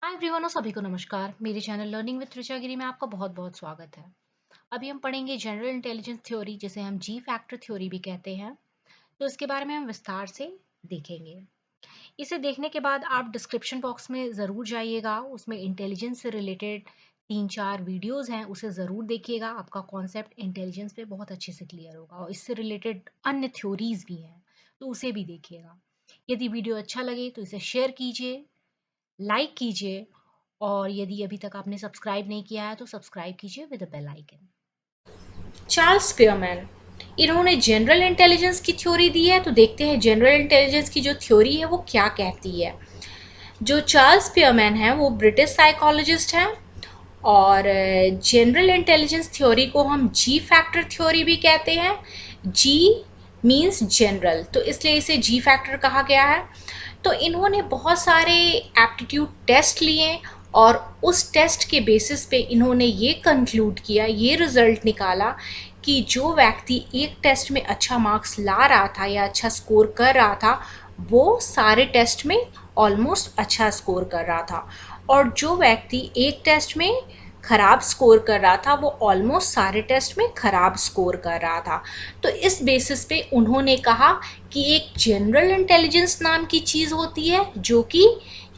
Hi everyone और सभी को नमस्कार। मेरे चैनल लर्निंग विद ऋचा गिरी में आपका बहुत बहुत स्वागत है। अभी हम पढ़ेंगे जनरल इंटेलिजेंस थ्योरी, जिसे हम जी फैक्टर थ्योरी भी कहते हैं। तो इसके बारे में हम विस्तार से देखेंगे। इसे देखने के बाद आप डिस्क्रिप्शन बॉक्स में ज़रूर जाइएगा, उसमें इंटेलिजेंस से रिलेटेड 3-4 वीडियोस हैं, उसे ज़रूर देखिएगा। आपका कॉन्सेप्ट इंटेलिजेंस पे बहुत अच्छे से क्लियर होगा और इससे रिलेटेड अन्य थ्योरीज भी हैं, तो उसे भी देखिएगा। यदि वीडियो अच्छा लगे तो इसे शेयर कीजिए, लाइक कीजिए और यदि अभी तक आपने सब्सक्राइब नहीं किया है तो सब्सक्राइब कीजिए with the bell icon. Charles Spearman, इन्होंने जनरल इंटेलिजेंस की थ्योरी दी है। तो देखते हैं जनरल इंटेलिजेंस की जो थ्योरी है वो क्या कहती है। जो चार्ल्स स्पीयरमैन है वो ब्रिटिश साइकोलॉजिस्ट हैं और जनरल इंटेलिजेंस थ्योरी को हम जी फैक्टर थ्योरी भी कहते हैं। जी मीन्स जनरल, तो इसलिए इसे जी फैक्टर कहा गया है। तो इन्होंने बहुत सारे एप्टीट्यूड टेस्ट लिए और उस टेस्ट के बेसिस पे इन्होंने ये कंक्लूड किया, ये रिजल्ट निकाला कि जो व्यक्ति एक टेस्ट में अच्छा मार्क्स ला रहा था या अच्छा स्कोर कर रहा था, वो सारे टेस्ट में ऑलमोस्ट अच्छा स्कोर कर रहा था, और जो व्यक्ति एक टेस्ट में खराब स्कोर कर रहा था वो ऑलमोस्ट सारे टेस्ट में खराब स्कोर कर रहा था। तो इस बेसिस पे उन्होंने कहा कि एक जनरल इंटेलिजेंस नाम की चीज़ होती है जो कि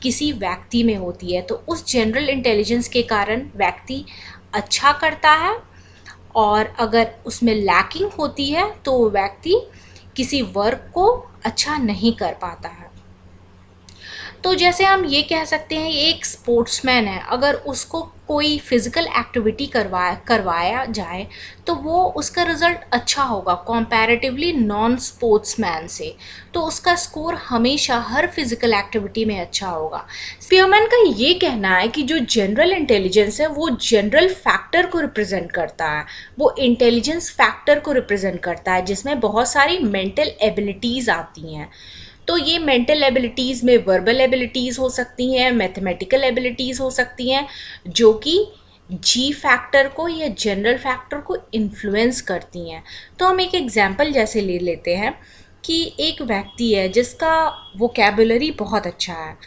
किसी व्यक्ति में होती है। तो उस जनरल इंटेलिजेंस के कारण व्यक्ति अच्छा करता है, और अगर उसमें लैकिंग होती है तो व्यक्ति किसी वर्क को अच्छा नहीं कर पाता है। तो जैसे हम ये कह सकते हैं, एक स्पोर्ट्समैन है, अगर उसको कोई फिजिकल एक्टिविटी करवाया जाए तो वो उसका रिजल्ट अच्छा होगा कंपैरेटिवली नॉन स्पोर्ट्समैन से। तो उसका स्कोर हमेशा हर फिजिकल एक्टिविटी में अच्छा होगा। स्पीयरमैन का ये कहना है कि जो जनरल इंटेलिजेंस है वो जनरल फैक्टर को रिप्रेजेंट करता है, वो इंटेलिजेंस फैक्टर को रिप्रेजेंट करता है जिसमें बहुत सारी मेंटल एबिलिटीज़ आती हैं। तो ये मेंटल एबिलिटीज़ में वर्बल एबिलिटीज़ हो सकती हैं, मैथमेटिकल एबिलिटीज़ हो सकती हैं, जो कि जी फैक्टर को या जनरल फैक्टर को इन्फ्लुएंस करती हैं। तो हम एक एग्जांपल जैसे ले लेते हैं कि एक व्यक्ति है जिसका वोकेबुलरी बहुत अच्छा है,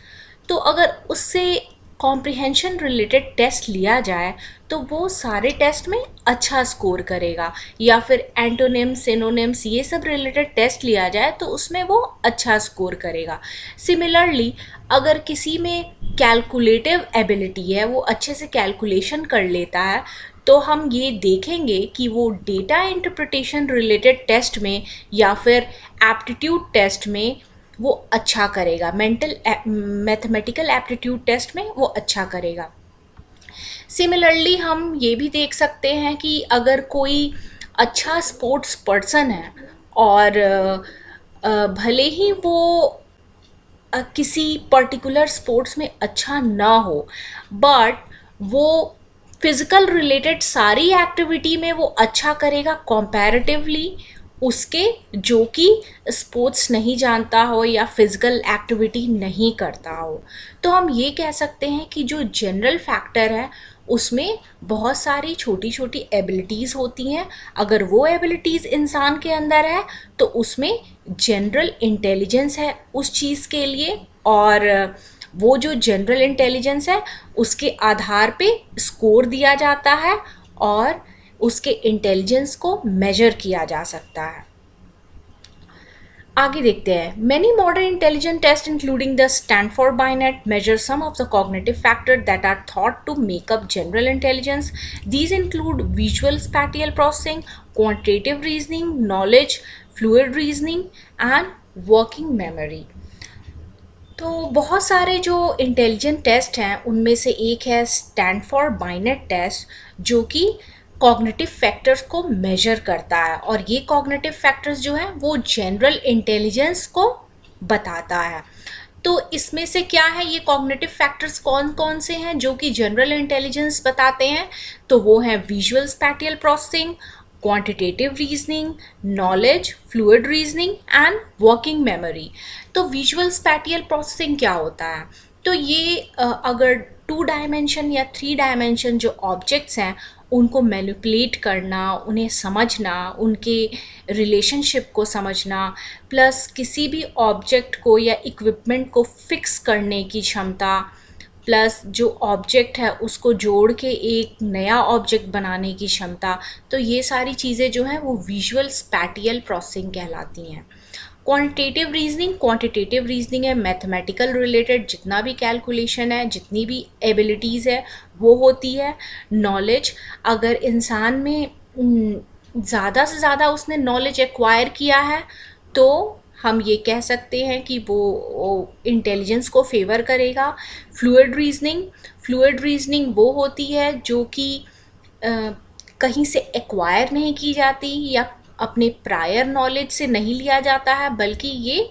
तो अगर उससे कॉम्प्रिहेंशन रिलेटेड टेस्ट लिया जाए तो वो सारे टेस्ट में अच्छा स्कोर करेगा, या फिर एंटोनिम्स सिनोनिम्स ये सब रिलेटेड टेस्ट लिया जाए तो उसमें वो अच्छा स्कोर करेगा। सिमिलरली अगर किसी में कैलकुलेटिव एबिलिटी है, वो अच्छे से कैलकुलेशन कर लेता है, तो हम ये देखेंगे कि वो डेटा इंटरप्रिटेशन रिलेटेड टेस्ट में या फिर एप्टीट्यूड टेस्ट में वो अच्छा करेगा, मैथमेटिकल एप्टीट्यूड टेस्ट में वो अच्छा करेगा। सिमिलरली हम ये भी देख सकते हैं कि अगर कोई अच्छा स्पोर्ट्स पर्सन है और भले ही वो किसी पर्टिकुलर स्पोर्ट्स में अच्छा ना हो, बट वो फिज़िकल रिलेटेड सारी एक्टिविटी में वो अच्छा करेगा कंपैरेटिवली उसके जो कि स्पोर्ट्स नहीं जानता हो या फिज़िकल एक्टिविटी नहीं करता हो। तो हम ये कह सकते हैं कि जो जनरल फैक्टर है उसमें बहुत सारी छोटी छोटी एबिलिटीज़ होती हैं। अगर वो एबिलिटीज़ इंसान के अंदर है तो उसमें जनरल इंटेलिजेंस है उस चीज़ के लिए, और वो जो जनरल इंटेलिजेंस है उसके आधार पे स्कोर दिया जाता है और उसके इंटेलिजेंस को मेजर किया जा सकता है। आगे देखते हैं। Many modern intelligent test including the Stanford Binet measure some of the cognitive factor that are thought to make up general intelligence. These include visual spatial processing, quantitative reasoning, knowledge, fluid reasoning and working memory. तो बहुत सारे जो intelligent test हैं उनमें से एक है Stanford बाइनेट test, जो कि कॉग्निटिव फैक्टर्स को मेजर करता है, और ये कॉग्निटिव फैक्टर्स जो हैं वो जनरल इंटेलिजेंस को बताता है। तो इसमें से क्या है, ये कॉग्निटिव फैक्टर्स कौन कौन से हैं जो कि जनरल इंटेलिजेंस बताते हैं? तो वो है visual spatial processing, quantitative reasoning, knowledge, fluid reasoning and working memory. तो विजुअल स्पैटियल प्रोसेसिंग क्या होता है? तो ये अगर 2 डायमेंशन या 3 डायमेंशन जो ऑब्जेक्ट्स हैं उनको मैनिपुलेट करना, उन्हें समझना, उनके रिलेशनशिप को समझना, प्लस किसी भी ऑब्जेक्ट को या इक्विपमेंट को फिक्स करने की क्षमता, प्लस जो ऑब्जेक्ट है उसको जोड़ के एक नया ऑब्जेक्ट बनाने की क्षमता, तो ये सारी चीज़ें जो हैं वो विजुअल स्पैटियल प्रोसेसिंग कहलाती हैं। क्वांटिटेटिव रीजनिंग है मैथमेटिकल रिलेटेड जितना भी कैलकुलेशन है, जितनी भी एबिलिटीज़ है वो होती है। नॉलेज, अगर इंसान में ज़्यादा से ज़्यादा उसने नॉलेज एक्वायर किया है तो हम ये कह सकते हैं कि वो इंटेलिजेंस को फेवर करेगा। फ्लूइड रीजनिंग वो होती है जो कि कहीं से एक्वायर नहीं की जाती या अपने प्रायर नॉलेज से नहीं लिया जाता है, बल्कि ये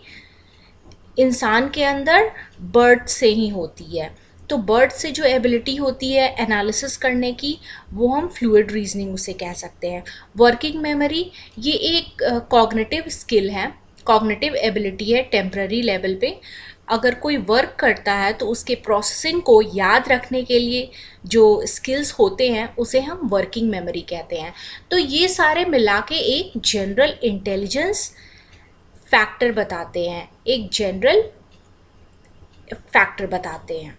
इंसान के अंदर बर्थ से ही होती है। तो बर्थ से जो एबिलिटी होती है एनालिसिस करने की, वो हम फ्लूइड रीजनिंग उसे कह सकते हैं। वर्किंग मेमोरी ये एक कॉग्निटिव स्किल है, कॉग्निटिव एबिलिटी है टेम्पररी लेवल पे। अगर कोई वर्क करता है तो उसके प्रोसेसिंग को याद रखने के लिए जो स्किल्स होते हैं उसे हम वर्किंग मेमोरी कहते हैं। तो ये सारे मिला के एक जनरल इंटेलिजेंस फैक्टर बताते हैं, एक जनरल फैक्टर बताते हैं।